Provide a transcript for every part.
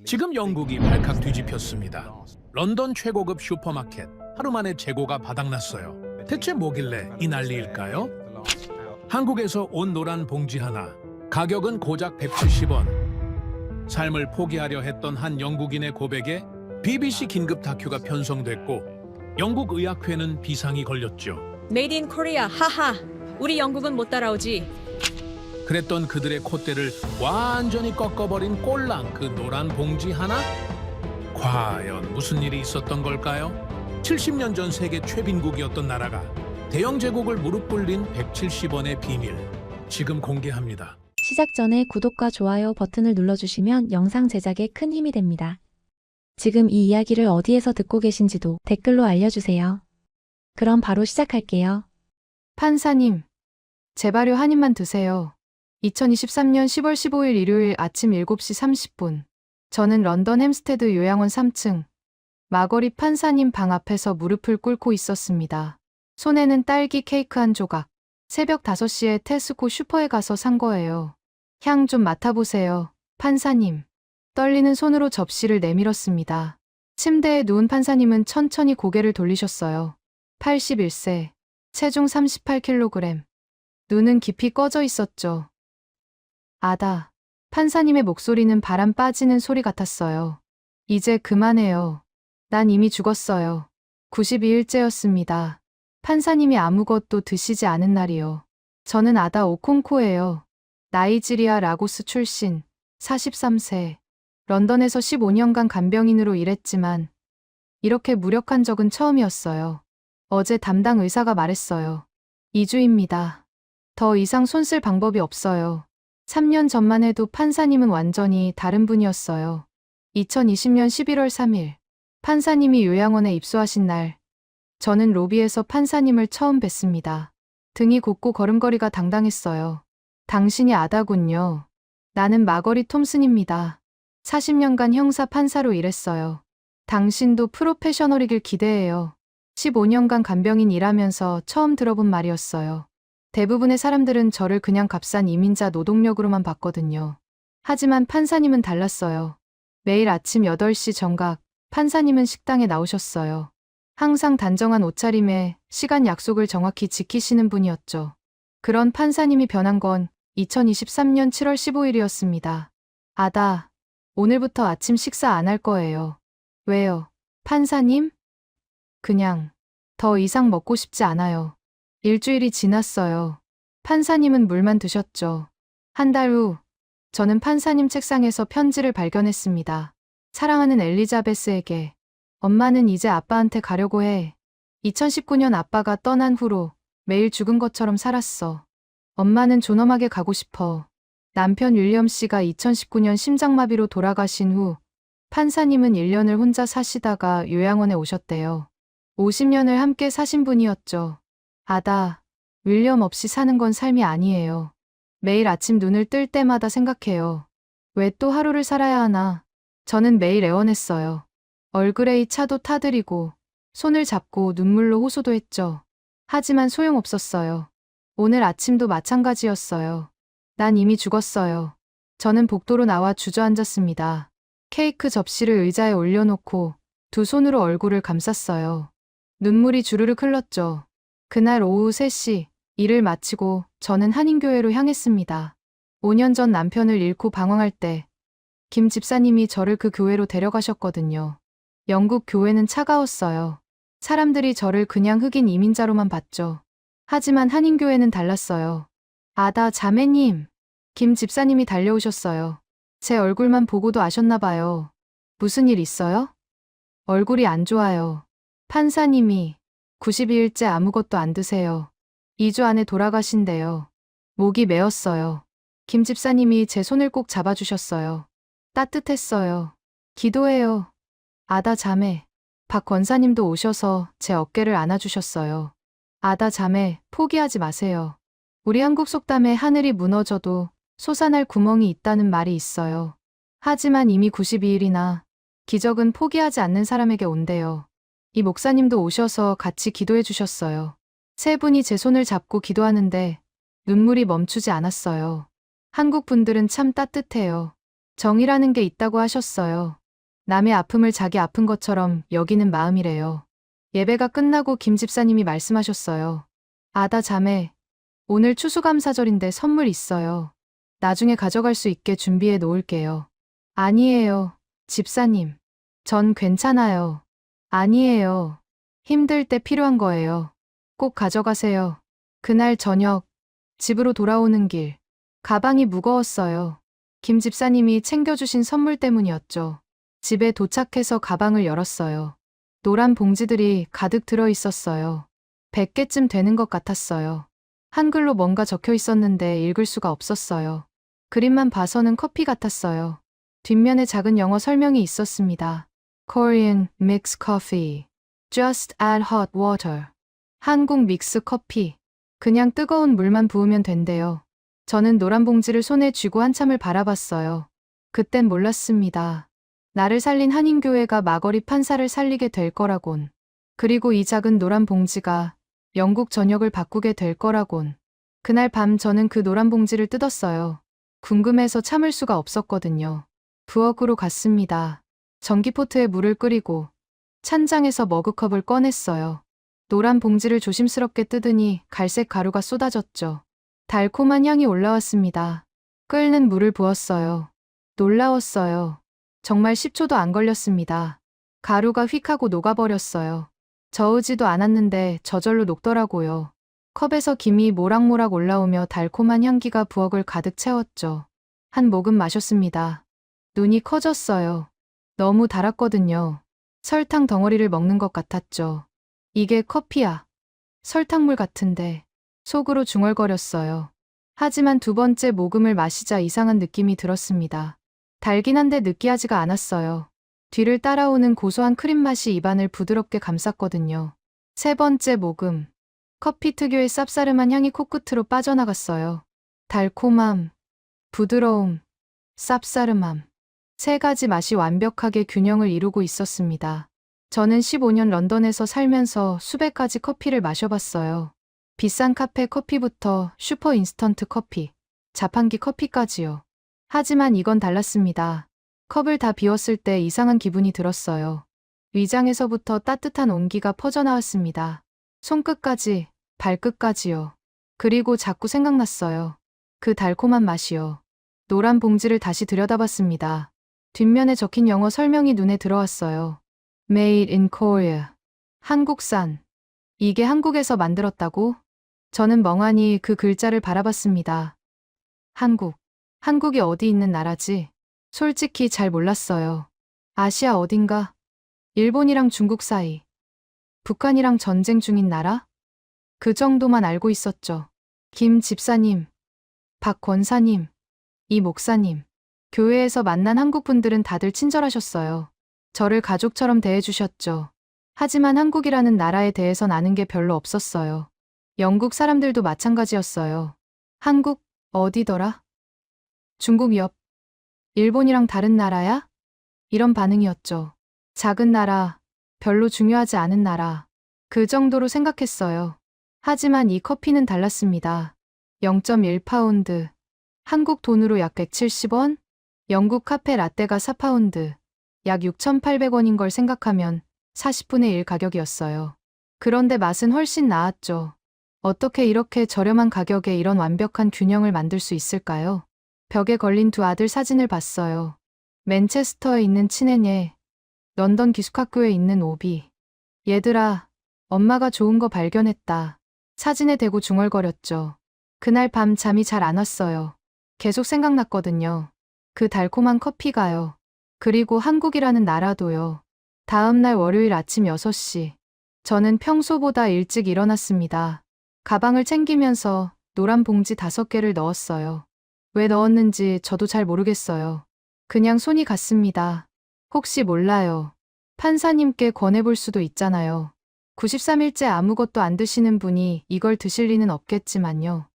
지금 영국이 발칵 뒤집혔습니다. 런던 최고급 슈퍼마켓 하루 만에 재고가 바닥났어요. 대체 뭐길래 이 난리일까요? 한국에서 온 노란 봉지 하나, 가격은 고작 170원. 삶을 포기하려 했던 한 영국인의 고백에 BBC 긴급 다큐가 편성됐고 영국 의학회는 비상이 걸렸죠. 메이드 인 코리아 하하. 우리 영국은 못 따라오지. 그랬던 그들의 콧대를 완전히 꺾어버린 꼴랑 그 노란 봉지 하나? 과연 무슨 일이 있었던 걸까요? 70년 전 세계 최빈국이었던 나라가 대영 제국을 무릎 꿇린 170원의 비밀, 지금 공개합니다. 시작 전에 구독과 좋아요 버튼을 눌러주시면 영상 제작에 큰 힘이 됩니다. 지금 이 이야기를 어디에서 듣고 계신지도 댓글로 알려주세요. 그럼 바로 시작할게요. 판사님, 제발요 한 입만 드세요. 2023년 10월 15일 일요일 아침 7시 30분. 저는 런던 햄스테드 요양원 3층 마거리 판사님 방 앞에서 무릎을 꿇고 있었습니다. 손에는 딸기 케이크 한 조각. 새벽 5시에 테스코 슈퍼에 가서 산 거예요. 향 좀 맡아보세요, 판사님. 떨리는 손으로 접시를 내밀었습니다. 침대에 누운 판사님은 천천히 고개를 돌리셨어요. 81세, 체중 38kg. 눈은 깊이 꺼져 있었죠. 아다. 판사님의 목소리는 바람 빠지는 소리 같았어요. 이제 그만해요. 난 이미 죽었어요. 92일째였습니다. 판사님이 아무것도 드시지 않은 날이요. 저는 아다 오콩코예요. 나이지리아 라고스 출신, 43세. 런던에서 15년간 간병인으로 일했지만 이렇게 무력한 적은 처음이었어요. 어제 담당 의사가 말했어요. 2주입니다. 더 이상 손 쓸 방법이 없어요. 3년 전만 해도 판사님은 완전히 다른 분이었어요. 2020년 11월 3일, 판사님이 요양원에 입소하신 날, 저는 로비에서 판사님을 처음 뵀습니다. 등이 곧고 걸음걸이가 당당했어요. 당신이 아다군요. 나는 마거리 톰슨입니다. 40년간 형사 판사로 일했어요. 당신도 프로페셔널이길 기대해요. 15년간 간병인 일하면서 처음 들어본 말이었어요. 대부분의 사람들은 저를 그냥 값싼 이민자 노동력으로만 봤거든요. 하지만 판사님은 달랐어요. 매일 아침 8시 정각, 판사님은 식당에 나오셨어요. 항상 단정한 옷차림에 시간 약속을 정확히 지키시는 분이었죠. 그런 판사님이 변한 건 2023년 7월 15일이었습니다. 아다, 오늘부터 아침 식사 안 할 거예요. 왜요? 판사님? 그냥 더 이상 먹고 싶지 않아요. 일주일이 지났어요. 판사님은 물만 드셨죠. 한 달 후, 저는 판사님 책상에서 편지를 발견했습니다. 사랑하는 엘리자베스에게. 엄마는 이제 아빠한테 가려고 해. 2019년 아빠가 떠난 후로 매일 죽은 것처럼 살았어. 엄마는 존엄하게 가고 싶어. 남편 윌리엄 씨가 2019년 심장마비로 돌아가신 후 판사님은 1년을 혼자 사시다가 요양원에 오셨대요. 50년을 함께 사신 분이었죠. 아다, 윌리엄 없이 사는 건 삶이 아니에요. 매일 아침 눈을 뜰 때마다 생각해요. 왜 또 하루를 살아야 하나? 저는 매일 애원했어요. 얼그레이 차도 타드리고 손을 잡고 눈물로 호소도 했죠. 하지만 소용없었어요. 오늘 아침도 마찬가지였어요. 난 이미 죽었어요. 저는 복도로 나와 주저앉았습니다. 케이크 접시를 의자에 올려놓고 두 손으로 얼굴을 감쌌어요. 눈물이 주르륵 흘렀죠. 그날 오후 3시, 일을 마치고 저는 한인교회로 향했습니다. 5년 전 남편을 잃고 방황할 때 김 집사님이 저를 그 교회로 데려가셨거든요. 영국 교회는 차가웠어요. 사람들이 저를 그냥 흑인 이민자로만 봤죠. 하지만 한인교회는 달랐어요. 아다 자매님, 김 집사님이 달려오셨어요. 제 얼굴만 보고도 아셨나 봐요. 무슨 일 있어요? 얼굴이 안 좋아요. 판사님이 92일째 아무것도 안 드세요. 2주 안에 돌아가신대요. 목이 메었어요. 김 집사님이 제 손을 꼭 잡아주셨어요. 따뜻했어요. 기도해요. 아다 자매. 박 권사님도 오셔서 제 어깨를 안아주셨어요. 아다 자매, 포기하지 마세요. 우리 한국 속담에 하늘이 무너져도 솟아날 구멍이 있다는 말이 있어요. 하지만 이미 92일이나 기적은 포기하지 않는 사람에게 온대요. 이 목사님도 오셔서 같이 기도해 주셨어요. 세 분이 제 손을 잡고 기도하는데 눈물이 멈추지 않았어요. 한국 분들은 참 따뜻해요. 정이라는 게 있다고 하셨어요. 남의 아픔을 자기 아픈 것처럼 여기는 마음이래요. 예배가 끝나고 김 집사님이 말씀하셨어요. 아다 자매, 오늘 추수감사절인데 선물 있어요. 나중에 가져갈 수 있게 준비해 놓을게요. 아니에요, 집사님. 전 괜찮아요. 아니에요. 힘들 때 필요한 거예요. 꼭 가져가세요. 그날 저녁, 집으로 돌아오는 길, 가방이 무거웠어요. 김 집사님이 챙겨주신 선물 때문이었죠. 집에 도착해서 가방을 열었어요. 노란 봉지들이 가득 들어 있었어요. 100개쯤 되는 것 같았어요. 한글로 뭔가 적혀 있었는데 읽을 수가 없었어요. 그림만 봐서는 커피 같았어요. 뒷면에 작은 영어 설명이 있었습니다. Korean mixed coffee. Just add hot water. 한국 믹스 커피. 그냥 뜨거운 물만 부으면 된대요. 저는 노란 봉지를 손에 쥐고 한참을 바라봤어요. 그땐 몰랐습니다. 나를 살린 한인교회가 마거리 판사를 살리게 될 거라곤. 그리고 이 작은 노란 봉지가 영국 전역을 바꾸게 될 거라곤. 그날 밤 저는 그 노란 봉지를 뜯었어요. 궁금해서 참을 수가 없었거든요. 부엌으로 갔습니다. 전기포트에 물을 끓이고 찬장에서 머그컵을 꺼냈어요. 노란 봉지를 조심스럽게 뜯으니 갈색 가루가 쏟아졌죠. 달콤한 향이 올라왔습니다. 끓는 물을 부었어요. 놀라웠어요. 정말 10초도 안 걸렸습니다. 가루가 휙 하고 녹아버렸어요. 저으지도 않았는데 저절로 녹더라고요. 컵에서 김이 모락모락 올라오며 달콤한 향기가 부엌을 가득 채웠죠. 한 모금 마셨습니다. 눈이 커졌어요. 너무 달았거든요. 설탕 덩어리를 먹는 것 같았죠. 이게 커피야. 설탕물 같은데. 속으로 중얼거렸어요. 하지만 두 번째 모금을 마시자 이상한 느낌이 들었습니다. 달긴 한데 느끼하지가 않았어요. 뒤를 따라오는 고소한 크림 맛이 입안을 부드럽게 감쌌거든요. 세 번째 모금. 커피 특유의 쌉싸름한 향이 코끝으로 빠져나갔어요. 달콤함, 부드러움, 쌉싸름함. 세 가지 맛이 완벽하게 균형을 이루고 있었습니다. 저는 15년 런던에서 살면서 수백 가지 커피를 마셔봤어요. 비싼 카페 커피부터 슈퍼 인스턴트 커피, 자판기 커피까지요. 하지만 이건 달랐습니다. 컵을 다 비웠을 때 이상한 기분이 들었어요. 위장에서부터 따뜻한 온기가 퍼져나왔습니다. 손끝까지, 발끝까지요. 그리고 자꾸 생각났어요. 그 달콤한 맛이요. 노란 봉지를 다시 들여다봤습니다. 뒷면에 적힌 영어 설명이 눈에 들어왔어요. Made in Korea. 한국산. 이게 한국에서 만들었다고? 저는 멍하니 그 글자를 바라봤습니다. 한국. 한국이 어디 있는 나라지? 솔직히 잘 몰랐어요. 아시아 어딘가? 일본이랑 중국 사이. 북한이랑 전쟁 중인 나라? 그 정도만 알고 있었죠. 김 집사님, 박 권사님, 이 목사님. 교회에서 만난 한국분들은 다들 친절하셨어요. 저를 가족처럼 대해주셨죠. 하지만 한국이라는 나라에 대해선 아는 게 별로 없었어요. 영국 사람들도 마찬가지였어요. 한국, 어디더라? 중국 옆. 일본이랑 다른 나라야? 이런 반응이었죠. 작은 나라, 별로 중요하지 않은 나라. 그 정도로 생각했어요. 하지만 이 커피는 달랐습니다. 0.1파운드. 한국 돈으로 약 170원? 영국 카페 라떼가 4파운드. 약 6,800원인 걸 생각하면 40분의 1 가격이었어요. 그런데 맛은 훨씬 나았죠. 어떻게 이렇게 저렴한 가격에 이런 완벽한 균형을 만들 수 있을까요? 벽에 걸린 두 아들 사진을 봤어요. 맨체스터에 있는 친애네, 런던 기숙학교에 있는 오비. 얘들아, 엄마가 좋은 거 발견했다. 사진에 대고 중얼거렸죠. 그날 밤 잠이 잘 안 왔어요. 계속 생각났거든요. 그 달콤한 커피가요. 그리고 한국이라는 나라도요. 다음 날 월요일 아침 6시. 저는 평소보다 일찍 일어났습니다. 가방을 챙기면서 노란 봉지 5개를 넣었어요. 왜 넣었는지 저도 잘 모르겠어요. 그냥 손이 갔습니다. 혹시 몰라요. 판사님께 권해볼 수도 있잖아요. 93일째 아무것도 안 드시는 분이 이걸 드실 리는 없겠지만요.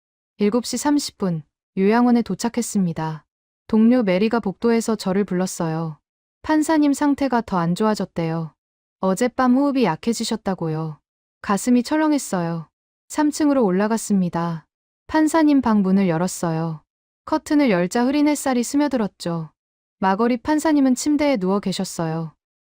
7시 30분, 요양원에 도착했습니다. 동료 메리가 복도에서 저를 불렀어요. 판사님 상태가 더 안 좋아졌대요. 어젯밤 호흡이 약해지셨다고요. 가슴이 철렁했어요. 3층으로 올라갔습니다. 판사님 방 문을 열었어요. 커튼을 열자 흐린 햇살이 스며들었죠. 마거리 판사님은 침대에 누워 계셨어요.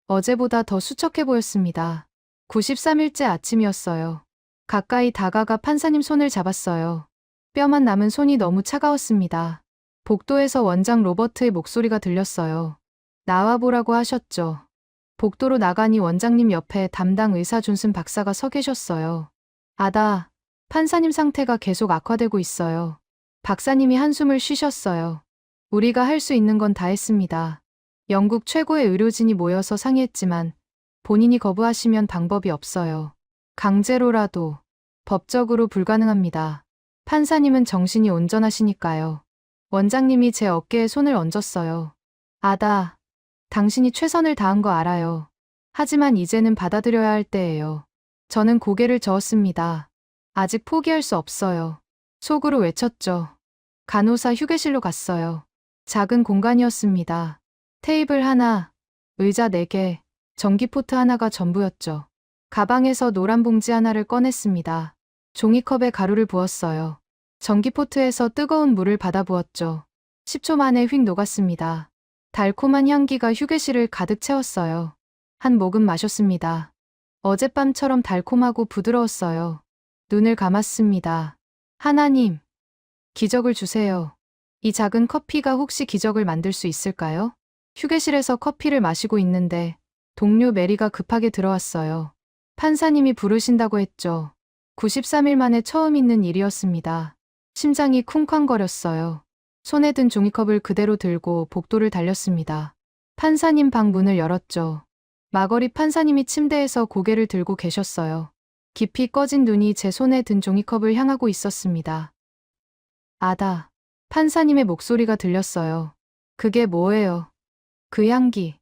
어제보다 더 수척해 보였습니다. 93일째 아침이었어요. 가까이 다가가 판사님 손을 잡았어요. 뼈만 남은 손이 너무 차가웠습니다. 복도에서 원장 로버트의 목소리가 들렸어요. 나와보라고 하셨죠. 복도로 나가니 원장님 옆에 담당 의사 존슨 박사가 서 계셨어요. 아다, 판사님 상태가 계속 악화되고 있어요. 박사님이 한숨을 쉬셨어요. 우리가 할 수 있는 건 다 했습니다. 영국 최고의 의료진이 모여서 상의했지만 본인이 거부하시면 방법이 없어요. 강제로라도 법적으로 불가능합니다. 판사님은 정신이 온전하시니까요. 원장님이 제 어깨에 손을 얹었어요. 아다, 당신이 최선을 다한 거 알아요. 하지만 이제는 받아들여야 할 때예요. 저는 고개를 저었습니다. 아직 포기할 수 없어요. 속으로 외쳤죠. 간호사 휴게실로 갔어요. 작은 공간이었습니다. 테이블 하나, 의자 4개, 전기포트 하나가 전부였죠. 가방에서 노란 봉지 하나를 꺼냈습니다. 종이컵에 가루를 부었어요. 전기포트에서 뜨거운 물을 받아 부었죠. 10초 만에 휙 녹았습니다. 달콤한 향기가 휴게실을 가득 채웠어요. 한 모금 마셨습니다. 어젯밤처럼 달콤하고 부드러웠어요. 눈을 감았습니다. 하나님, 기적을 주세요. 이 작은 커피가 혹시 기적을 만들 수 있을까요? 휴게실에서 커피를 마시고 있는데 동료 메리가 급하게 들어왔어요. 판사님이 부르신다고 했죠. 93일 만에 처음 있는 일이었습니다. 심장이 쿵쾅거렸어요. 손에 든 종이컵을 그대로 들고 복도를 달렸습니다. 판사님 방 문을 열었죠. 마거리 판사님이 침대에서 고개를 들고 계셨어요. 깊이 꺼진 눈이 제 손에 든 종이컵을 향하고 있었습니다. 아다, 판사님의 목소리가 들렸어요. 그게 뭐예요? 그 향기.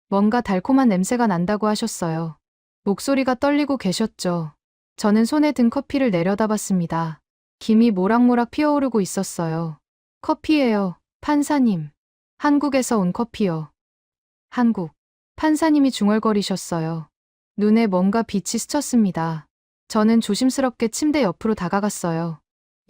뭔가 달콤한 냄새가 난다고 하셨어요. 목소리가 떨리고 계셨죠. 저는 손에 든 커피를 내려다봤습니다. 김이 모락모락 피어오르고 있었어요. 커피예요, 판사님. 한국에서 온 커피요. 한국. 판사님이 중얼거리셨어요. 눈에 뭔가 빛이 스쳤습니다. 저는 조심스럽게 침대 옆으로 다가갔어요.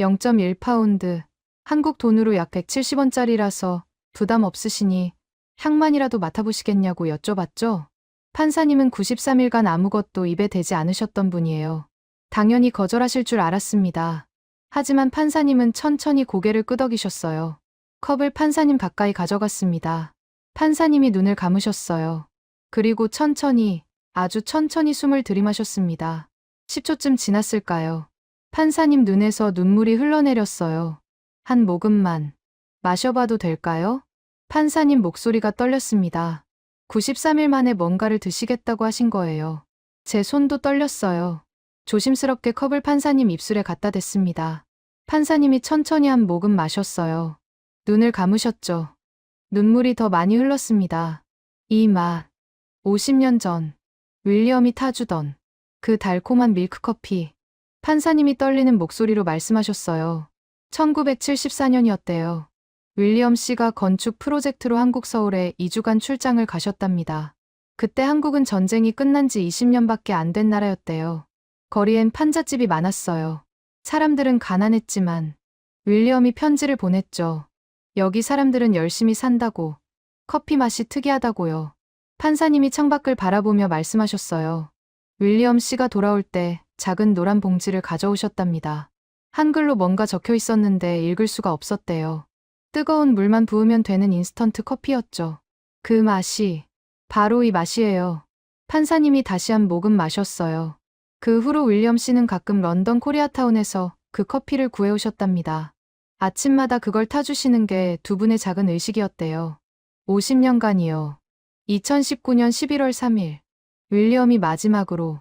0.1파운드. 한국 돈으로 약 170원짜리라서 부담 없으시니 향만이라도 맡아보시겠냐고 여쭤봤죠. 판사님은 93일간 아무것도 입에 대지 않으셨던 분이에요. 당연히 거절하실 줄 알았습니다. 하지만 판사님은 천천히 고개를 끄덕이셨어요. 컵을 판사님 가까이 가져갔습니다. 판사님이 눈을 감으셨어요. 그리고 천천히, 아주 천천히 숨을 들이마셨습니다. 10초쯤 지났을까요? 판사님 눈에서 눈물이 흘러내렸어요. 한 모금만 마셔봐도 될까요? 판사님 목소리가 떨렸습니다. 93일 만에 뭔가를 드시겠다고 하신 거예요. 제 손도 떨렸어요. 조심스럽게 컵을 판사님 입술에 갖다 댔습니다. 판사님이 천천히 한 모금 마셨어요. 눈을 감으셨죠. 눈물이 더 많이 흘렀습니다. 이 맛. 50년 전 윌리엄이 타주던 그 달콤한 밀크커피. 판사님이 떨리는 목소리로 말씀하셨어요. 1974년이었대요. 윌리엄 씨가 건축 프로젝트로 한국 서울에 2주간 출장을 가셨답니다. 그때 한국은 전쟁이 끝난 지 20년밖에 안 된 나라였대요. 거리엔 판잣집이 많았어요. 사람들은 가난했지만 윌리엄이 편지를 보냈죠. 여기 사람들은 열심히 산다고, 커피 맛이 특이하다고요. 판사님이 창밖을 바라보며 말씀하셨어요. 윌리엄 씨가 돌아올 때 작은 노란 봉지를 가져오셨답니다. 한글로 뭔가 적혀 있었는데 읽을 수가 없었대요. 뜨거운 물만 부으면 되는 인스턴트 커피였죠. 그 맛이 바로 이 맛이에요. 판사님이 다시 한 모금 마셨어요. 그 후로 윌리엄 씨는 가끔 런던 코리아타운에서 그 커피를 구해오셨답니다. 아침마다 그걸 타주시는 게 두 분의 작은 의식이었대요. 50년간이요. 2019년 11월 3일, 윌리엄이 마지막으로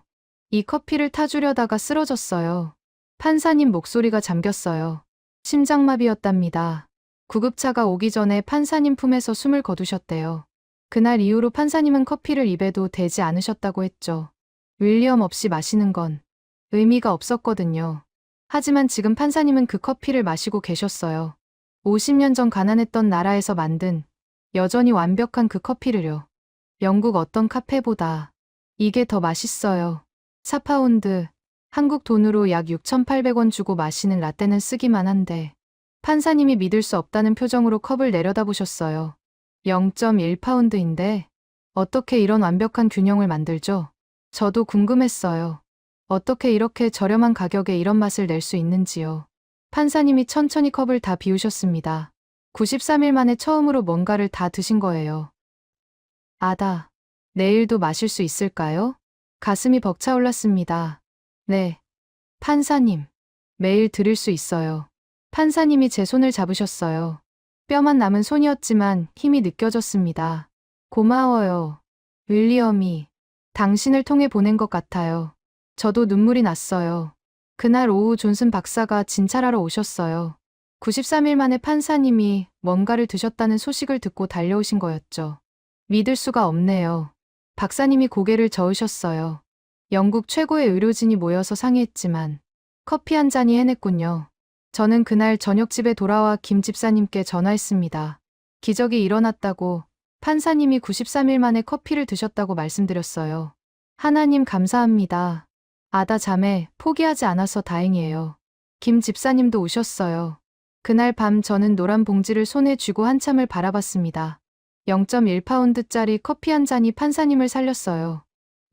이 커피를 타주려다가 쓰러졌어요. 판사님 목소리가 잠겼어요. 심장마비였답니다. 구급차가 오기 전에 판사님 품에서 숨을 거두셨대요. 그날 이후로 판사님은 커피를 입에도 대지 않으셨다고 했죠. 윌리엄 없이 마시는 건 의미가 없었거든요. 하지만 지금 판사님은 그 커피를 마시고 계셨어요. 50년 전 가난했던 나라에서 만든 여전히 완벽한 그 커피를요. 영국 어떤 카페보다 이게 더 맛있어요. 4파운드, 한국 돈으로 약 6,800원 주고 마시는 라떼는 쓰기만 한데 판사님이 믿을 수 없다는 표정으로 컵을 내려다보셨어요. 0.1파운드인데 어떻게 이런 완벽한 균형을 만들죠? 저도 궁금했어요. 어떻게 이렇게 저렴한 가격에 이런 맛을 낼 수 있는지요. 판사님이 천천히 컵을 다 비우셨습니다. 93일 만에 처음으로 뭔가를 다 드신 거예요. 아다, 내일도 마실 수 있을까요? 가슴이 벅차올랐습니다. 네, 판사님, 매일 드릴 수 있어요. 판사님이 제 손을 잡으셨어요. 뼈만 남은 손이었지만 힘이 느껴졌습니다. 고마워요. 윌리엄이 당신을 통해 보낸 것 같아요. 저도 눈물이 났어요. 그날 오후 존슨 박사가 진찰하러 오셨어요. 93일 만에 판사님이 뭔가를 드셨다는 소식을 듣고 달려오신 거였죠. 믿을 수가 없네요. 박사님이 고개를 저으셨어요. 영국 최고의 의료진이 모여서 상의했지만 커피 한 잔이 해냈군요. 저는 그날 저녁 집에 돌아와 김 집사님께 전화했습니다. 기적이 일어났다고, 판사님이 93일 만에 커피를 드셨다고 말씀드렸어요. 하나님 감사합니다. 아다 자매, 포기하지 않아서 다행이에요. 김 집사님도 오셨어요. 그날 밤 저는 노란 봉지를 손에 쥐고 한참을 바라봤습니다. 0.1파운드짜리 커피 한 잔이 판사님을 살렸어요.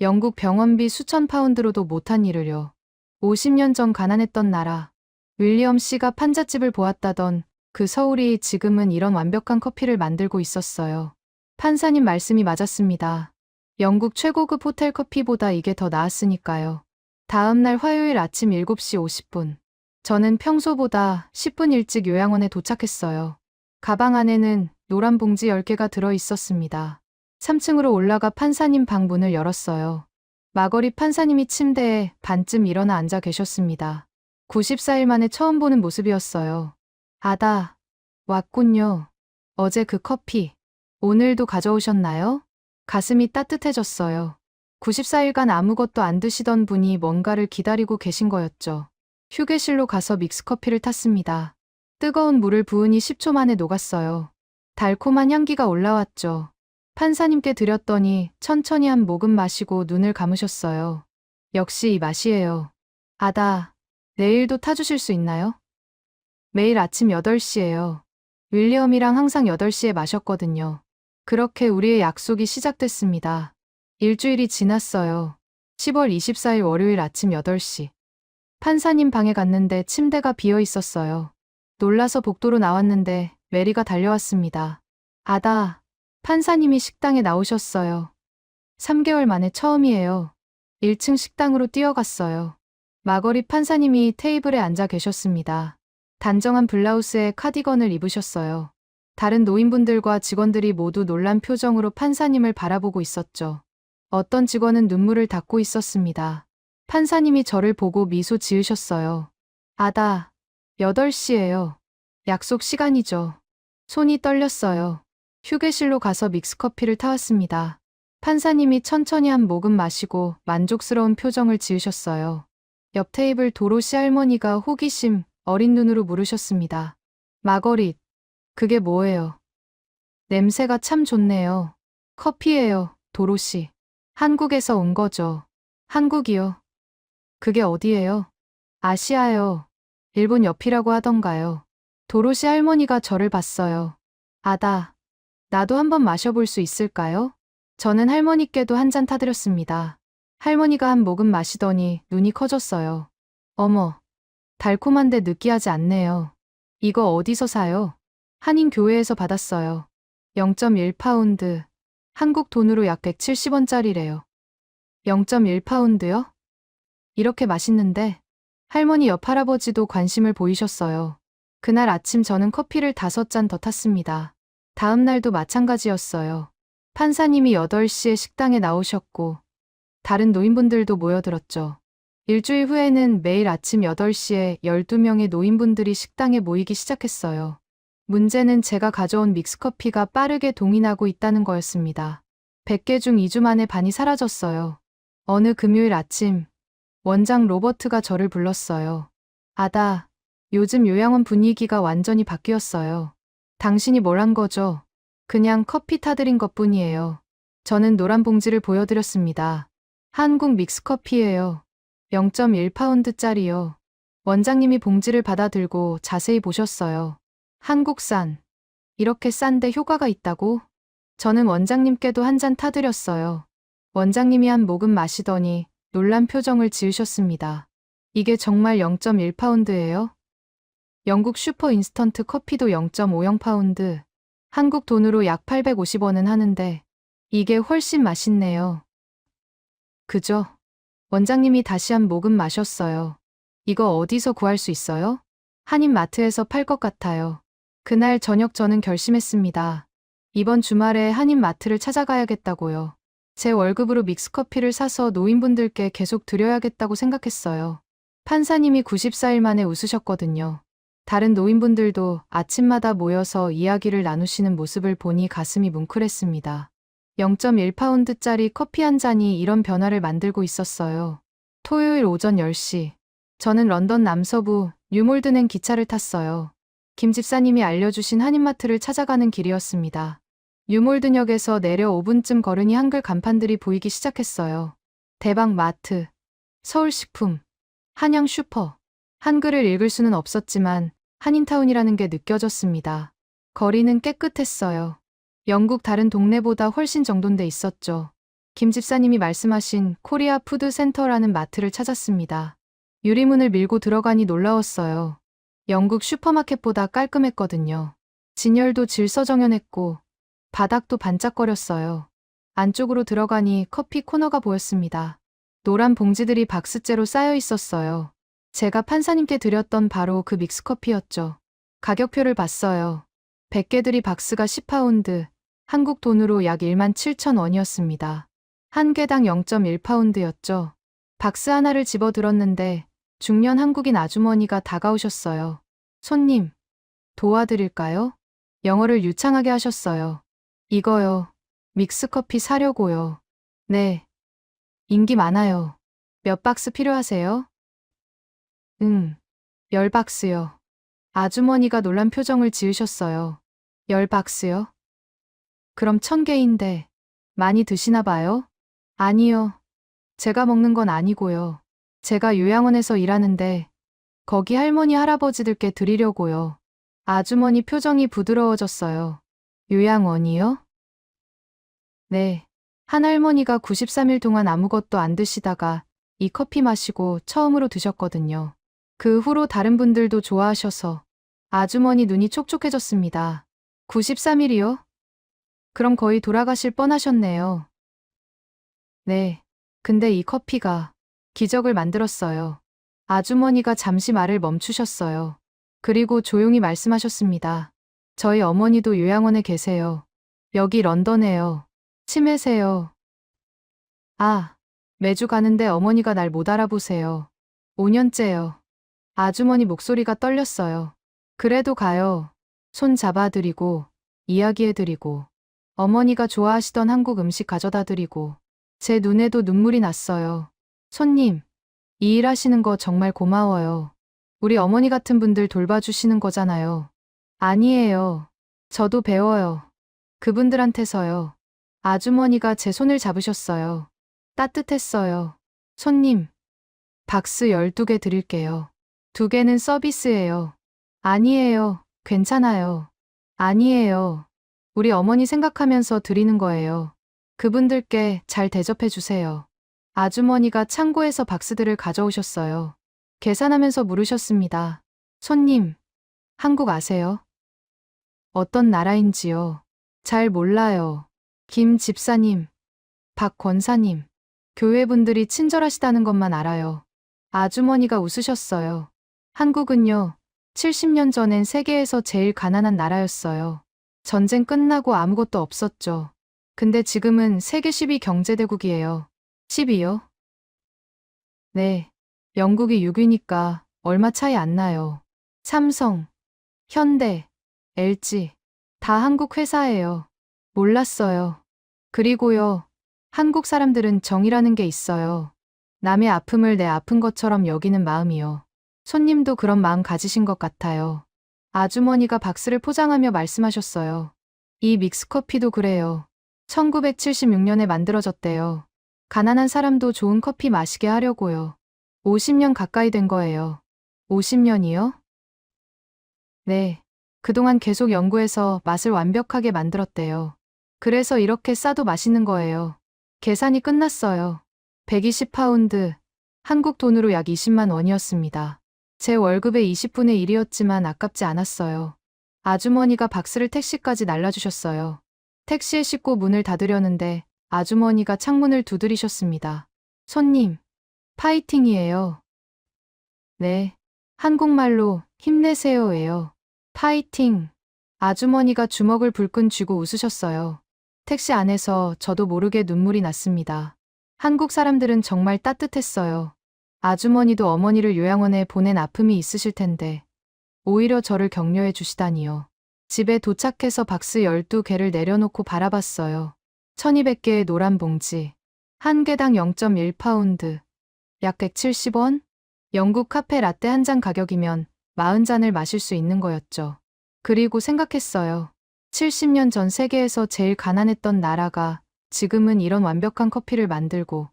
영국 병원비 수천 파운드로도 못한 일을요. 50년 전 가난했던 나라. 윌리엄 씨가 판잣집을 보았다던 그 서울이 지금은 이런 완벽한 커피를 만들고 있었어요. 판사님 말씀이 맞았습니다. 영국 최고급 호텔 커피보다 이게 더 나았으니까요. 다음 날 화요일 아침 7시 50분. 저는 평소보다 10분 일찍 요양원에 도착했어요. 가방 안에는 노란 봉지 10개가 들어 있었습니다. 3층으로 올라가 판사님 방 문을 열었어요. 마거리 판사님이 침대에 반쯤 일어나 앉아 계셨습니다. 94일 만에 처음 보는 모습이었어요. 아다, 왔군요. 어제 그 커피, 오늘도 가져오셨나요? 가슴이 따뜻해졌어요. 94일간 아무것도 안 드시던 분이 뭔가를 기다리고 계신 거였죠. 휴게실로 가서 믹스커피를 탔습니다. 뜨거운 물을 부으니 10초 만에 녹았어요. 달콤한 향기가 올라왔죠. 판사님께 드렸더니 천천히 한 모금 마시고 눈을 감으셨어요. 역시 이 맛이에요. 아다, 내일도 타주실 수 있나요? 매일 아침 8시예요. 윌리엄이랑 항상 8시에 마셨거든요. 그렇게 우리의 약속이 시작됐습니다. 일주일이 지났어요. 10월 24일 월요일 아침 8시. 판사님 방에 갔는데 침대가 비어 있었어요. 놀라서 복도로 나왔는데 메리가 달려왔습니다. 아다, 판사님이 식당에 나오셨어요. 3개월 만에 처음이에요. 1층 식당으로 뛰어갔어요. 마거리 판사님이 테이블에 앉아 계셨습니다. 단정한 블라우스에 카디건을 입으셨어요. 다른 노인분들과 직원들이 모두 놀란 표정으로 판사님을 바라보고 있었죠. 어떤 직원은 눈물을 닦고 있었습니다. 판사님이 저를 보고 미소 지으셨어요. 아다, 8시예요. 약속 시간이죠. 손이 떨렸어요. 휴게실로 가서 믹스커피를 타왔습니다. 판사님이 천천히 한 모금 마시고 만족스러운 표정을 지으셨어요. 옆 테이블 도로시 할머니가 호기심 어린 눈으로 물으셨습니다. 마거릿, 그게 뭐예요? 냄새가 참 좋네요. 커피예요, 도로시. 한국에서 온 거죠. 한국이요? 그게 어디예요? 아시아요. 일본 옆이라고 하던가요. 도로시 할머니가 저를 봤어요. 아다, 나도 한번 마셔볼 수 있을까요? 저는 할머니께도 한 잔 타드렸습니다. 할머니가 한 모금 마시더니 눈이 커졌어요. 어머, 달콤한데 느끼하지 않네요. 이거 어디서 사요? 한인교회에서 받았어요. 0.1파운드. 한국 돈으로 약 170원짜리래요. 0.1파운드요? 이렇게 맛있는데? 할머니 옆 할아버지도 관심을 보이셨어요. 그날 아침 저는 커피를 5잔 더 탔습니다. 다음 날도 마찬가지였어요. 판사님이 8시에 식당에 나오셨고 다른 노인분들도 모여들었죠. 일주일 후에는 매일 아침 8시에 12명의 노인분들이 식당에 모이기 시작했어요. 문제는 제가 가져온 믹스커피가 빠르게 동인하고 있다는 거였습니다. 100개 중 2주 만에 반이 사라졌어요. 어느 금요일 아침 원장 로버트가 저를 불렀어요. 아다, 요즘 요양원 분위기가 완전히 바뀌었어요. 당신이 뭘 한 거죠? 그냥 커피 타드린 것뿐이에요. 저는 노란 봉지를 보여드렸습니다. 한국 믹스커피예요. 0.1파운드짜리요. 원장님이 봉지를 받아들고 자세히 보셨어요. 한국산. 이렇게 싼데 효과가 있다고? 저는 원장님께도 한 잔 타드렸어요. 원장님이 한 모금 마시더니 놀란 표정을 지으셨습니다. 이게 정말 0.1파운드예요? 영국 슈퍼 인스턴트 커피도 0.50파운드. 한국 돈으로 약 850원은 하는데 이게 훨씬 맛있네요. 그죠? 원장님이 다시 한 모금 마셨어요. 이거 어디서 구할 수 있어요? 한인마트에서 팔 것 같아요. 그날 저녁 저는 결심했습니다. 이번 주말에 한인마트를 찾아가야겠다고요. 제 월급으로 믹스커피를 사서 노인분들께 계속 드려야겠다고 생각했어요. 판사님이 94일 만에 웃으셨거든요. 다른 노인분들도 아침마다 모여서 이야기를 나누시는 모습을 보니 가슴이 뭉클했습니다. 0.1파운드짜리 커피 한 잔이 이런 변화를 만들고 있었어요. 토요일 오전 10시. 저는 런던 남서부 뉴몰드행 기차를 탔어요. 김 집사님이 알려주신 한인마트를 찾아가는 길이었습니다. 뉴몰드역에서 내려 5분쯤 걸으니 한글 간판들이 보이기 시작했어요. 대박 마트, 서울식품, 한양 슈퍼. 한글을 읽을 수는 없었지만 한인타운이라는 게 느껴졌습니다. 거리는 깨끗했어요. 영국 다른 동네보다 훨씬 정돈돼 있었죠. 김 집사님이 말씀하신 코리아 푸드 센터라는 마트를 찾았습니다. 유리문을 밀고 들어가니 놀라웠어요. 영국 슈퍼마켓보다 깔끔했거든요. 진열도 질서정연했고 바닥도 반짝거렸어요. 안쪽으로 들어가니 커피 코너가 보였습니다. 노란 봉지들이 박스째로 쌓여 있었어요. 제가 판사님께 드렸던 바로 그 믹스커피였죠. 가격표를 봤어요. 100개들이 박스가 10파운드, 한국 돈으로 약 17,000원이었습니다. 한 개당 0.1파운드였죠. 박스 하나를 집어 들었는데 중년 한국인 아주머니가 다가오셨어요. 손님, 도와드릴까요? 영어를 유창하게 하셨어요. 이거요. 믹스커피 사려고요. 네. 인기 많아요. 몇 박스 필요하세요? 10박스요. 아주머니가 놀란 표정을 지으셨어요. 10박스요? 그럼 1000개인데 많이 드시나 봐요? 아니요. 제가 먹는 건 아니고요. 제가 요양원에서 일하는데 거기 할머니 할아버지들께 드리려고요. 아주머니 표정이 부드러워졌어요. 요양원이요? 네. 한 할머니가 93일 동안 아무것도 안 드시다가 이 커피 마시고 처음으로 드셨거든요. 그 후로 다른 분들도 좋아하셔서 아주머니 눈이 촉촉해졌습니다. 93일이요? 그럼 거의 돌아가실 뻔하셨네요. 네. 근데 이 커피가 기적을 만들었어요. 아주머니가 잠시 말을 멈추셨어요. 그리고 조용히 말씀하셨습니다. 저희 어머니도 요양원에 계세요. 여기 런던에요. 치매세요. 아, 매주 가는데 어머니가 날 못 알아보세요. 5년째요. 아주머니 목소리가 떨렸어요. 그래도 가요. 손 잡아드리고, 이야기해드리고, 어머니가 좋아하시던 한국 음식 가져다 드리고, 제 눈에도 눈물이 났어요. 손님, 이 일 하시는 거 정말 고마워요. 우리 어머니 같은 분들 돌봐주시는 거잖아요. 아니에요. 저도 배워요. 그분들한테서요. 아주머니가 제 손을 잡으셨어요. 따뜻했어요. 손님, 박스 12개 드릴게요. 2개는 서비스예요. 아니에요. 괜찮아요. 아니에요. 우리 어머니 생각하면서 드리는 거예요. 그분들께 잘 대접해 주세요. 아주머니가 창고에서 박스들을 가져오셨어요. 계산하면서 물으셨습니다. 손님, 한국 아세요? 어떤 나라인지요? 잘 몰라요. 김 집사님, 박 권사님, 교회분들이 친절하시다는 것만 알아요. 아주머니가 웃으셨어요. 한국은요, 70년 전엔 세계에서 제일 가난한 나라였어요. 전쟁 끝나고 아무것도 없었죠. 근데 지금은 세계 10위 경제대국이에요. 10위요? 네. 영국이 6위니까 얼마 차이 안 나요. 삼성, 현대, LG, 다 한국 회사예요. 몰랐어요. 그리고요, 한국 사람들은 정이라는 게 있어요. 남의 아픔을 내 아픈 것처럼 여기는 마음이요. 손님도 그런 마음 가지신 것 같아요. 아주머니가 박스를 포장하며 말씀하셨어요. 이 믹스커피도 그래요. 1976년에 만들어졌대요. 가난한 사람도 좋은 커피 마시게 하려고요. 50년 가까이 된 거예요. 50년이요? 네. 그동안 계속 연구해서 맛을 완벽하게 만들었대요. 그래서 이렇게 싸도 맛있는 거예요. 계산이 끝났어요. 120파운드, 한국 돈으로 약 20만 원이었습니다. 제 월급의 20분의 1이었지만 아깝지 않았어요. 아주머니가 박스를 택시까지 날라주셨어요. 택시에 싣고 문을 닫으려는데 아주머니가 창문을 두드리셨습니다. 손님, 파이팅이에요. 네, 한국말로 힘내세요예요. 파이팅. 아주머니가 주먹을 불끈 쥐고 웃으셨어요. 택시 안에서 저도 모르게 눈물이 났습니다. 한국 사람들은 정말 따뜻했어요. 아주머니도 어머니를 요양원에 보낸 아픔이 있으실 텐데 오히려 저를 격려해 주시다니요. 집에 도착해서 박스 12개를 내려놓고 바라봤어요. 1200개의 노란 봉지. 한 개당 0.1파운드. 약 170원? 영국 카페 라떼 한 잔 가격이면 40잔을 마실 수 있는 거였죠. 그리고 생각했어요. 70년 전 세계에서 제일 가난했던 나라가 지금은 이런 완벽한 커피를 만들고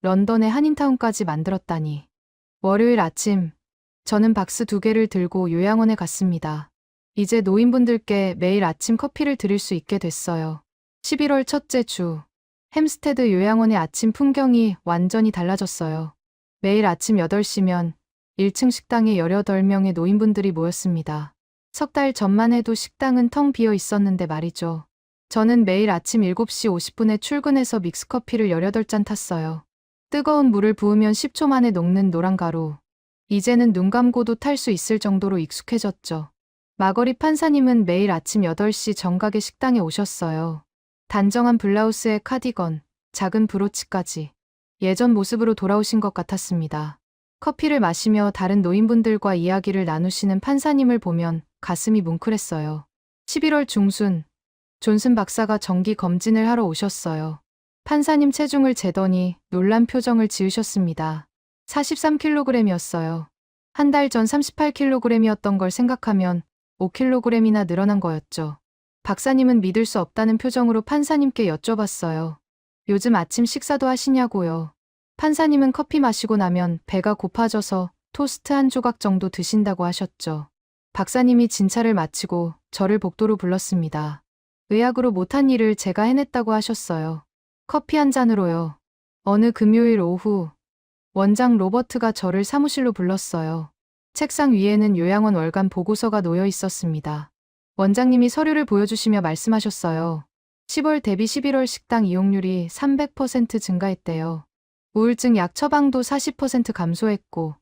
런던의 한인타운까지 만들었다니. 월요일 아침, 저는 박스 2개를 들고 요양원에 갔습니다. 이제 노인분들께 매일 아침 커피를 드릴 수 있게 됐어요. 11월 첫째 주, 햄스테드 요양원의 아침 풍경이 완전히 달라졌어요. 매일 아침 8시면 1층 식당에 18명의 노인분들이 모였습니다. 석 달 전만 해도 식당은 텅 비어 있었는데 말이죠. 저는 매일 아침 7시 50분에 출근해서 믹스커피를 18잔 탔어요. 뜨거운 물을 부으면 10초 만에 녹는 노란 가루. 이제는 눈 감고도 탈 수 있을 정도로 익숙해졌죠. 마거리 판사님은 매일 아침 8시 정각에 식당에 오셨어요. 단정한 블라우스에 카디건, 작은 브로치까지. 예전 모습으로 돌아오신 것 같았습니다. 커피를 마시며 다른 노인분들과 이야기를 나누시는 판사님을 보면 가슴이 뭉클했어요. 11월 중순, 존슨 박사가 정기 검진을 하러 오셨어요. 판사님 체중을 재더니 놀란 표정을 지으셨습니다. 43kg이었어요. 한 달 전 38kg이었던 걸 생각하면 5kg이나 늘어난 거였죠. 박사님은 믿을 수 없다는 표정으로 판사님께 여쭤봤어요. 요즘 아침 식사도 하시냐고요. 판사님은 커피 마시고 나면 배가 고파져서 토스트 한 조각 정도 드신다고 하셨죠. 박사님이 진찰을 마치고 저를 복도로 불렀습니다. 의학으로 못한 일을 제가 해냈다고 하셨어요. 커피 한 잔으로요. 어느 금요일 오후, 원장 로버트가 저를 사무실로 불렀어요. 책상 위에는 요양원 월간 보고서가 놓여 있었습니다. 원장님이 서류를 보여주시며 말씀하셨어요. 10월 대비 11월 식당 이용률이 300% 증가했대요. 우울증 약 처방도 40% 감소했고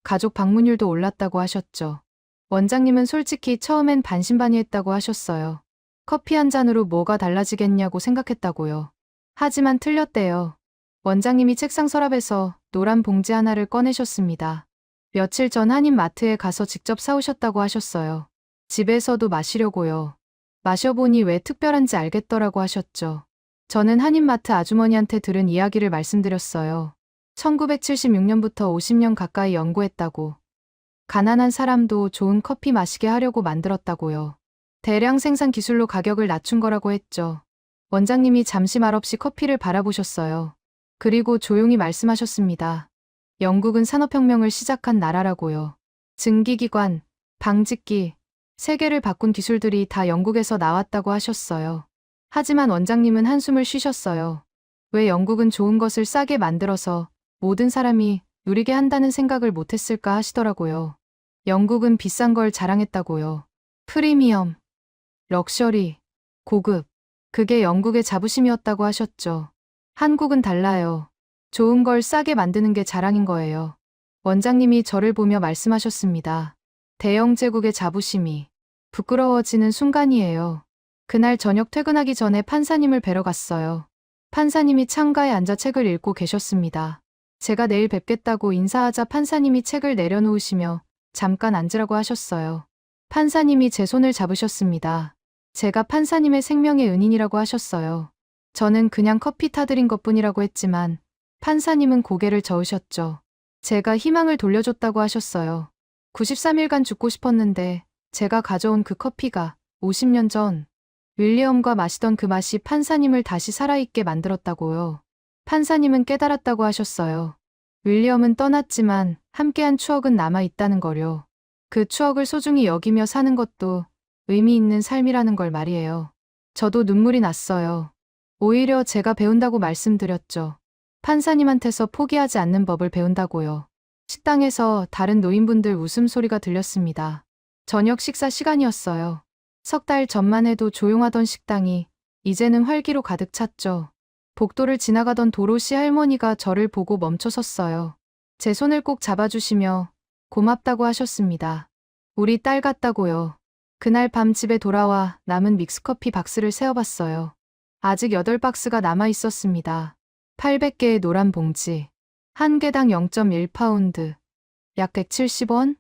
가족 방문율도 올랐다고 하셨죠. 원장님은 솔직히 처음엔 반신반의했다고 하셨어요. 커피 한 잔으로 뭐가 달라지겠냐고 생각했다고요. 하지만 틀렸대요. 원장님이 책상 서랍에서 노란 봉지 하나를 꺼내셨습니다. 며칠 전 한인마트에 가서 직접 사오셨다고 하셨어요. 집에서도 마시려고요. 마셔보니 왜 특별한지 알겠더라고 하셨죠. 저는 한인마트 아주머니한테 들은 이야기를 말씀드렸어요. 1976년부터 50년 가까이 연구했다고. 가난한 사람도 좋은 커피 마시게 하려고 만들었다고요. 대량 생산 기술로 가격을 낮춘 거라고 했죠. 원장님이 잠시 말없이 커피를 바라보셨어요. 그리고 조용히 말씀하셨습니다. 영국은 산업혁명을 시작한 나라라고요. 증기기관, 방직기, 세계를 바꾼 기술들이 다 영국에서 나왔다고 하셨어요. 하지만 원장님은 한숨을 쉬셨어요. 왜 영국은 좋은 것을 싸게 만들어서 모든 사람이 누리게 한다는 생각을 못했을까 하시더라고요. 영국은 비싼 걸 자랑했다고요. 프리미엄, 럭셔리, 고급. 그게 영국의 자부심이었다고 하셨죠. 한국은 달라요. 좋은 걸 싸게 만드는 게 자랑인 거예요. 원장님이 저를 보며 말씀하셨습니다. 대영 제국의 자부심이 부끄러워지는 순간이에요. 그날 저녁 퇴근하기 전에 판사님을 뵈러 갔어요. 판사님이 창가에 앉아 책을 읽고 계셨습니다. 제가 내일 뵙겠다고 인사하자 판사님이 책을 내려놓으시며 잠깐 앉으라고 하셨어요. 판사님이 제 손을 잡으셨습니다. 제가 판사님의 생명의 은인이라고 하셨어요. 저는 그냥 커피 타드린 것뿐이라고 했지만 판사님은 고개를 저으셨죠. 제가 희망을 돌려줬다고 하셨어요. 93일간 죽고 싶었는데 제가 가져온 그 커피가 50년 전 윌리엄과 마시던 그 맛이 판사님을 다시 살아있게 만들었다고요. 판사님은 깨달았다고 하셨어요. 윌리엄은 떠났지만 함께한 추억은 남아있다는 거요. 그 추억을 소중히 여기며 사는 것도 의미 있는 삶이라는 걸 말이에요. 저도 눈물이 났어요. 오히려 제가 배운다고 말씀드렸죠. 판사님한테서 포기하지 않는 법을 배운다고요. 식당에서 다른 노인분들 웃음소리가 들렸습니다. 저녁 식사 시간이었어요. 석 달 전만 해도 조용하던 식당이 이제는 활기로 가득 찼죠. 복도를 지나가던 도로시 할머니가 저를 보고 멈춰섰어요. 제 손을 꼭 잡아주시며 고맙다고 하셨습니다. 우리 딸 같다고요. 그날 밤 집에 돌아와 남은 믹스커피 박스를 세어봤어요. 아직 8박스가 남아 있었습니다. 800개의 노란 봉지. 한 개당 0.1파운드. 약 170원?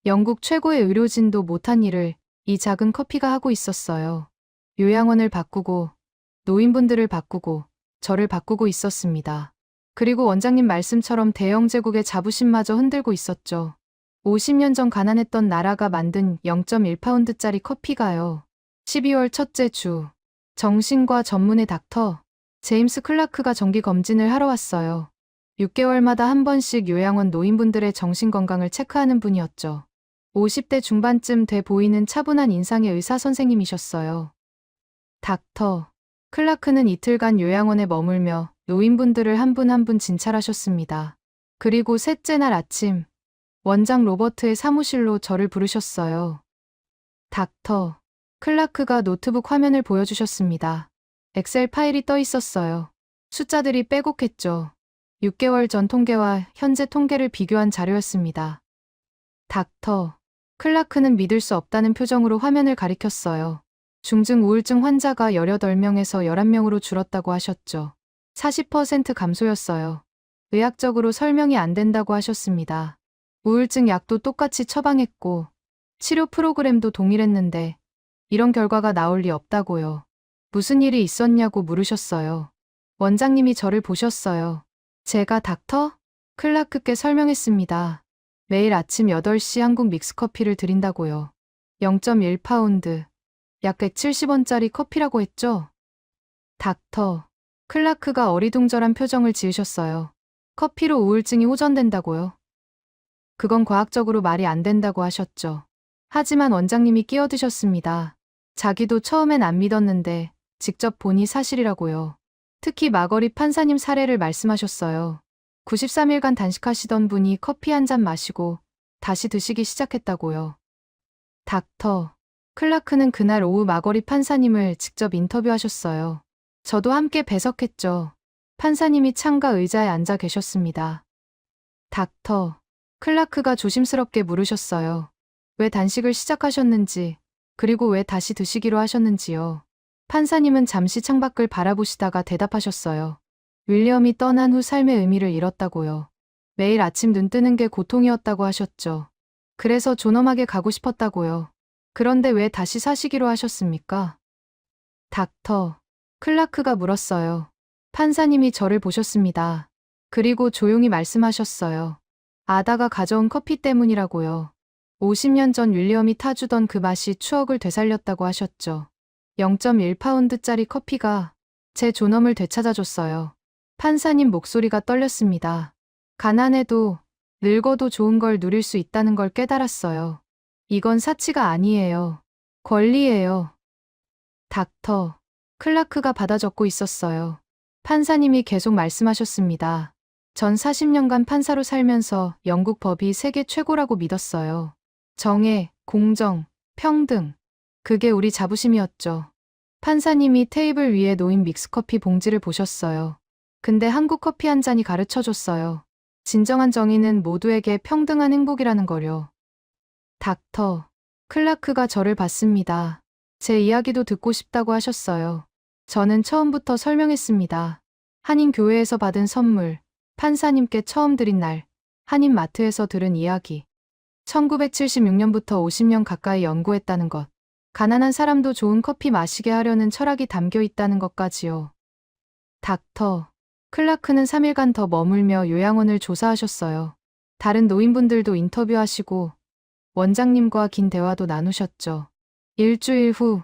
영국 최고의 의료진도 못한 일을 이 작은 커피가 하고 있었어요. 요양원을 바꾸고, 노인분들을 바꾸고, 저를 바꾸고 있었습니다. 그리고 원장님 말씀처럼 대영 제국의 자부심마저 흔들고 있었죠. 50년 전 가난했던 나라가 만든 0.1파운드짜리 커피가요. 12월 첫째 주, 정신과 전문의 닥터 제임스 클라크가 정기 검진을 하러 왔어요. 6개월마다 한 번씩 요양원 노인분들의 정신건강을 체크하는 분이었죠. 50대 중반쯤 돼 보이는 차분한 인상의 의사 선생님이셨어요. 닥터 클라크는 이틀간 요양원에 머물며 노인분들을 한 분 한 분 진찰하셨습니다. 그리고 셋째 날 아침, 원장 로버트의 사무실로 저를 부르셨어요. 닥터 클라크가 노트북 화면을 보여주셨습니다. 엑셀 파일이 떠 있었어요. 숫자들이 빼곡했죠. 6개월 전 통계와 현재 통계를 비교한 자료였습니다. 닥터 클라크는 믿을 수 없다는 표정으로 화면을 가리켰어요. 중증 우울증 환자가 18명에서 11명으로 줄었다고 하셨죠. 40% 감소였어요. 의학적으로 설명이 안 된다고 하셨습니다. 우울증 약도 똑같이 처방했고 치료 프로그램도 동일했는데 이런 결과가 나올 리 없다고요. 무슨 일이 있었냐고 물으셨어요. 원장님이 저를 보셨어요. 제가 닥터 클라크께 설명했습니다. 매일 아침 8시 한국 믹스커피를 드린다고요. 0.1파운드, 약 170원짜리 커피라고 했죠? 닥터 클라크가 어리둥절한 표정을 지으셨어요. 커피로 우울증이 호전된다고요? 그건 과학적으로 말이 안 된다고 하셨죠. 하지만 원장님이 끼어드셨습니다. 자기도 처음엔 안 믿었는데 직접 보니 사실이라고요. 특히 마거리 판사님 사례를 말씀하셨어요. 93일간 단식하시던 분이 커피 한 잔 마시고 다시 드시기 시작했다고요. 닥터 클라크는 그날 오후 마거리 판사님을 직접 인터뷰하셨어요. 저도 함께 배석했죠. 판사님이 창가 의자에 앉아 계셨습니다. 닥터 클라크가 조심스럽게 물으셨어요. 왜 단식을 시작하셨는지, 그리고 왜 다시 드시기로 하셨는지요. 판사님은 잠시 창밖을 바라보시다가 대답하셨어요. 윌리엄이 떠난 후 삶의 의미를 잃었다고요. 매일 아침 눈 뜨는 게 고통이었다고 하셨죠. 그래서 존엄하게 가고 싶었다고요. 그런데 왜 다시 사시기로 하셨습니까? 닥터 클라크가 물었어요. 판사님이 저를 보셨습니다. 그리고 조용히 말씀하셨어요. 아다가 가져온 커피 때문이라고요. 50년 전 윌리엄이 타주던 그 맛이 추억을 되살렸다고 하셨죠. 0.1파운드짜리 커피가 제 존엄을 되찾아줬어요. 판사님 목소리가 떨렸습니다. 가난해도 늙어도 좋은 걸 누릴 수 있다는 걸 깨달았어요. 이건 사치가 아니에요. 권리예요. 닥터 클라크가 받아 적고 있었어요. 판사님이 계속 말씀하셨습니다. 전 40년간 판사로 살면서 영국 법이 세계 최고라고 믿었어요. 정의, 공정, 평등. 그게 우리 자부심이었죠. 판사님이 테이블 위에 놓인 믹스커피 봉지를 보셨어요. 근데 한국 커피 한 잔이 가르쳐줬어요. 진정한 정의는 모두에게 평등한 행복이라는 거요. 닥터 클라크가 저를 봤습니다. 제 이야기도 듣고 싶다고 하셨어요. 저는 처음부터 설명했습니다. 한인교회에서 받은 선물, 판사님께 처음 드린 날, 한인마트에서 들은 이야기. 1976년부터 50년 가까이 연구했다는 것. 가난한 사람도 좋은 커피 마시게 하려는 철학이 담겨 있다는 것까지요. 닥터 클라크는 3일간 더 머물며 요양원을 조사하셨어요. 다른 노인분들도 인터뷰하시고 원장님과 긴 대화도 나누셨죠. 일주일 후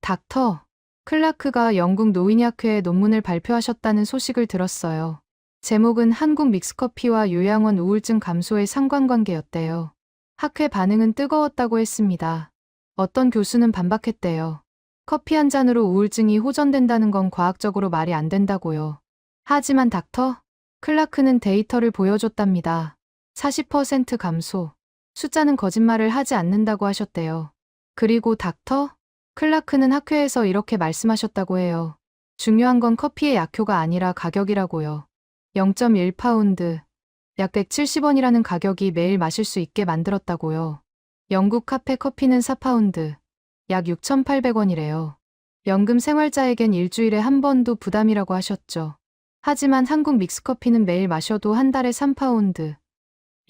닥터 클라크가 영국 노인의학회에 논문을 발표하셨다는 소식을 들었어요. 제목은 한국 믹스커피와 요양원 우울증 감소의 상관관계였대요. 학회 반응은 뜨거웠다고 했습니다. 어떤 교수는 반박했대요. 커피 한 잔으로 우울증이 호전된다는 건 과학적으로 말이 안 된다고요. 하지만 닥터 클라크는 데이터를 보여줬답니다. 40% 감소. 숫자는 거짓말을 하지 않는다고 하셨대요. 그리고 닥터 클라크는 학회에서 이렇게 말씀하셨다고 해요. 중요한 건 커피의 약효가 아니라 가격이라고요. 0.1파운드, 약 170원이라는 가격이 매일 마실 수 있게 만들었다고요. 영국 카페 커피는 4파운드, 약 6,800원이래요. 연금 생활자에겐 일주일에 한 번도 부담이라고 하셨죠. 하지만 한국 믹스커피는 매일 마셔도 한 달에 3파운드,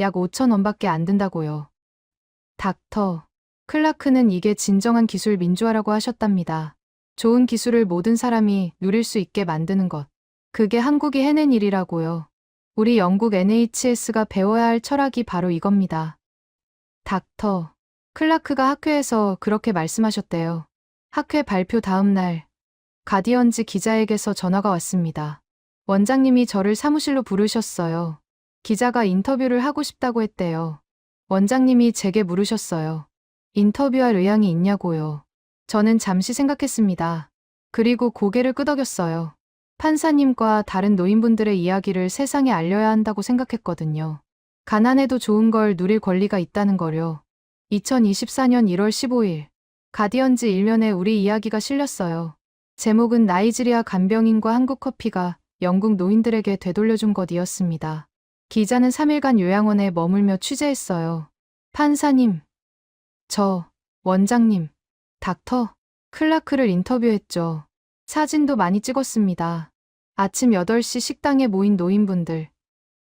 약 5,000원밖에 안 든다고요. 닥터 클라크는 이게 진정한 기술 민주화라고 하셨답니다. 좋은 기술을 모든 사람이 누릴 수 있게 만드는 것. 그게 한국이 해낸 일이라고요. 우리 영국 NHS가 배워야 할 철학이 바로 이겁니다. 닥터 클라크가 학회에서 그렇게 말씀하셨대요. 학회 발표 다음 날 가디언즈 기자에게서 전화가 왔습니다. 원장님이 저를 사무실로 부르셨어요. 기자가 인터뷰를 하고 싶다고 했대요. 원장님이 제게 물으셨어요. 인터뷰할 의향이 있냐고요. 저는 잠시 생각했습니다. 그리고 고개를 끄덕였어요. 판사님과 다른 노인분들의 이야기를 세상에 알려야 한다고 생각했거든요. 가난해도 좋은 걸 누릴 권리가 있다는 거요. 2024년 1월 15일 가디언즈 일면에 우리 이야기가 실렸어요. 제목은 나이지리아 간병인과 한국 커피가 영국 노인들에게 되돌려준 것이었습니다. 기자는 3일간 요양원에 머물며 취재했어요. 판사님, 저, 원장님, 닥터 클라크를 인터뷰했죠. 사진도 많이 찍었습니다. 아침 8시 식당에 모인 노인분들,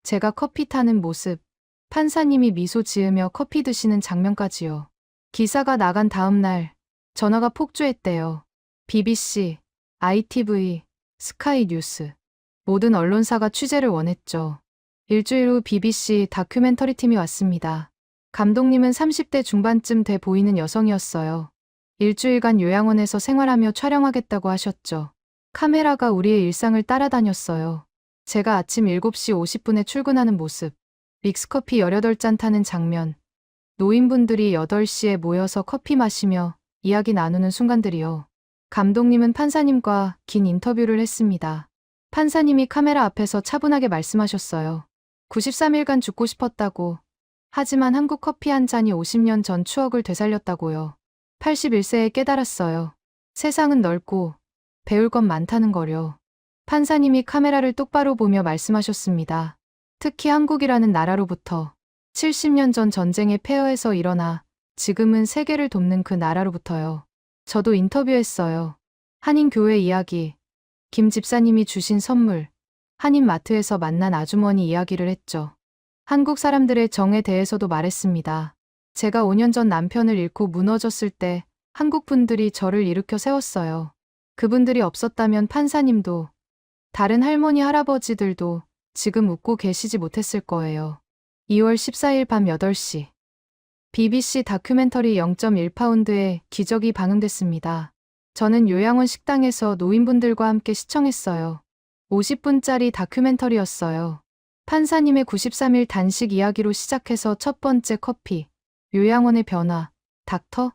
제가 커피 타는 모습, 판사님이 미소 지으며 커피 드시는 장면까지요. 기사가 나간 다음 날 전화가 폭주했대요. BBC, ITV, 스카이 뉴스, 모든 언론사가 취재를 원했죠. 일주일 후 BBC 다큐멘터리 팀이 왔습니다. 감독님은 30대 중반쯤 돼 보이는 여성이었어요. 일주일간 요양원에서 생활하며 촬영하겠다고 하셨죠. 카메라가 우리의 일상을 따라다녔어요. 제가 아침 7시 50분에 출근하는 모습, 믹스커피 18잔 타는 장면, 노인분들이 8시에 모여서 커피 마시며 이야기 나누는 순간들이요. 감독님은 판사님과 긴 인터뷰를 했습니다. 판사님이 카메라 앞에서 차분하게 말씀하셨어요. 93일간 죽고 싶었다고. 하지만 한국 커피 한 잔이 50년 전 추억을 되살렸다고요. 81세에 깨달았어요. 세상은 넓고 배울 건 많다는 거려. 판사님이 카메라를 똑바로 보며 말씀하셨습니다. 특히 한국이라는 나라로부터 70년 전 전쟁의 폐허에서 일어나 지금은 세계를 돕는 그 나라로부터요. 저도 인터뷰했어요. 한인교회 이야기, 김 집사님이 주신 선물, 한인마트에서 만난 아주머니 이야기를 했죠. 한국 사람들의 정에 대해서도 말했습니다. 제가 5년 전 남편을 잃고 무너졌을 때 한국 분들이 저를 일으켜 세웠어요. 그분들이 없었다면 판사님도 다른 할머니 할아버지들도 지금 웃고 계시지 못했을 거예요. 2월 14일 밤 8시 BBC 다큐멘터리 0.1파운드의 기적이 방영됐습니다. 저는 요양원 식당에서 노인분들과 함께 시청했어요. 50분짜리 다큐멘터리였어요. 판사님의 93일 단식 이야기로 시작해서 첫 번째 커피, 요양원의 변화, 닥터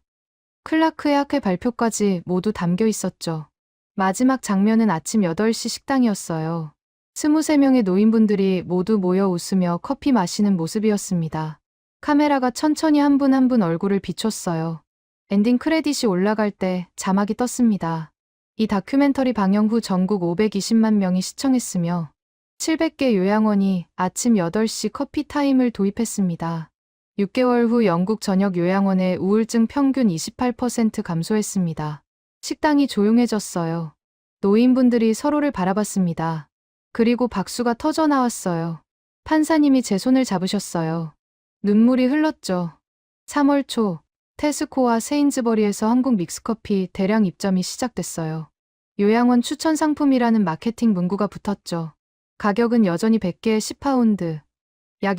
클라크의 학회 발표까지 모두 담겨 있었죠. 마지막 장면은 아침 8시 식당이었어요. 23명의 노인분들이 모두 모여 웃으며 커피 마시는 모습이었습니다. 카메라가 천천히 한 분 한 분 얼굴을 비췄어요. 엔딩 크레딧이 올라갈 때 자막이 떴습니다. 이 다큐멘터리 방영 후 전국 520만 명이 시청했으며 700개 요양원이 아침 8시 커피 타임을 도입했습니다. 6개월 후 영국 전역 요양원의 우울증 평균 28% 감소했습니다. 식당이 조용해졌어요. 노인분들이 서로를 바라봤습니다. 그리고 박수가 터져 나왔어요. 판사님이 제 손을 잡으셨어요. 눈물이 흘렀죠. 3월 초 테스코와 세인즈버리에서 한국 믹스커피 대량 입점이 시작됐어요. 요양원 추천 상품이라는 마케팅 문구가 붙었죠. 가격은 여전히 100개에 10파운드, 약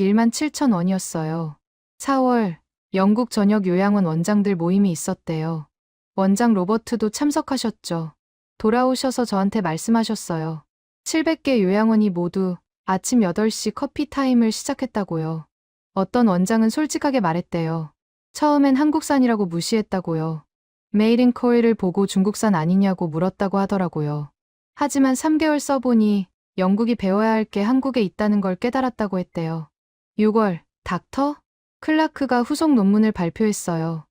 17,000원이었어요. 4월 영국 전역 요양원 원장들 모임이 있었대요. 원장 로버트도 참석하셨죠. 돌아오셔서 저한테 말씀하셨어요. 700개 요양원이 모두 아침 8시 커피 타임을 시작했다고요. 어떤 원장은 솔직하게 말했대요. 처음엔 한국산이라고 무시했다고요. 메이드 인 코리아를 보고 중국산 아니냐고 물었다고 하더라고요. 하지만 3개월 써보니 영국이 배워야 할 게 한국에 있다는 걸 깨달았다고 했대요. 6월, 닥터 클라크가 후속 논문을 발표했어요.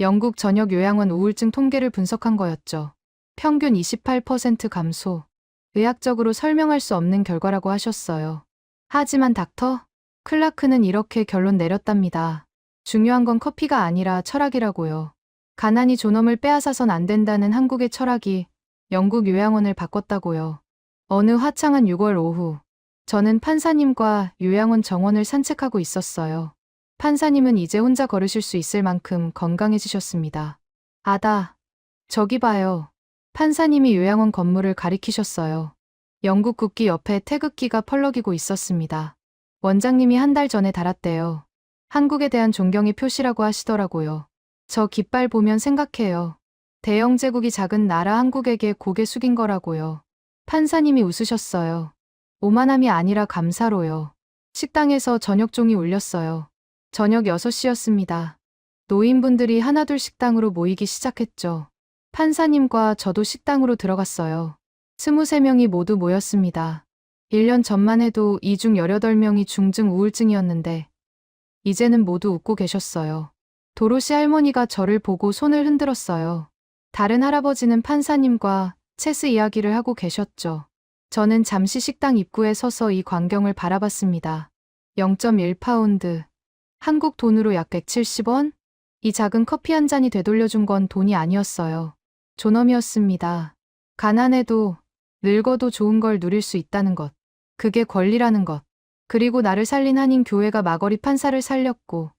영국 전역 요양원 우울증 통계를 분석한 거였죠. 평균 28% 감소. 의학적으로 설명할 수 없는 결과라고 하셨어요. 하지만 닥터 클라크는 이렇게 결론 내렸답니다. 중요한 건 커피가 아니라 철학이라고요. 가난이 존엄을 빼앗아선 안 된다는 한국의 철학이 영국 요양원을 바꿨다고요. 어느 화창한 6월 오후, 저는 판사님과 요양원 정원을 산책하고 있었어요. 판사님은 이제 혼자 걸으실 수 있을 만큼 건강해지셨습니다. 아다, 저기 봐요. 판사님이 요양원 건물을 가리키셨어요. 영국 국기 옆에 태극기가 펄럭이고 있었습니다. 원장님이 한 달 전에 달았대요. 한국에 대한 존경의 표시라고 하시더라고요. 저 깃발 보면 생각해요. 대영 제국이 작은 나라 한국에게 고개 숙인 거라고요. 판사님이 웃으셨어요. 오만함이 아니라 감사로요. 식당에서 저녁종이 울렸어요. 저녁 6시였습니다. 노인분들이 하나둘 식당으로 모이기 시작했죠. 판사님과 저도 식당으로 들어갔어요. 23명이 모두 모였습니다. 1년 전만 해도 이 중 18명이 중증 우울증이었는데 이제는 모두 웃고 계셨어요. 도로시 할머니가 저를 보고 손을 흔들었어요. 다른 할아버지는 판사님과 체스 이야기를 하고 계셨죠. 저는 잠시 식당 입구에 서서 이 광경을 바라봤습니다. 0.1파운드. 한국 돈으로 약 170원? 이 작은 커피 한 잔이 되돌려준 건 돈이 아니었어요. 존엄이었습니다. 가난해도 늙어도 좋은 걸 누릴 수 있다는 것. 그게 권리라는 것. 그리고 나를 살린 한인 교회가 마거리 판사를 살렸고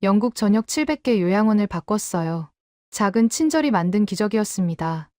영국 전역 700개 요양원을 바꿨어요. 작은 친절이 만든 기적이었습니다.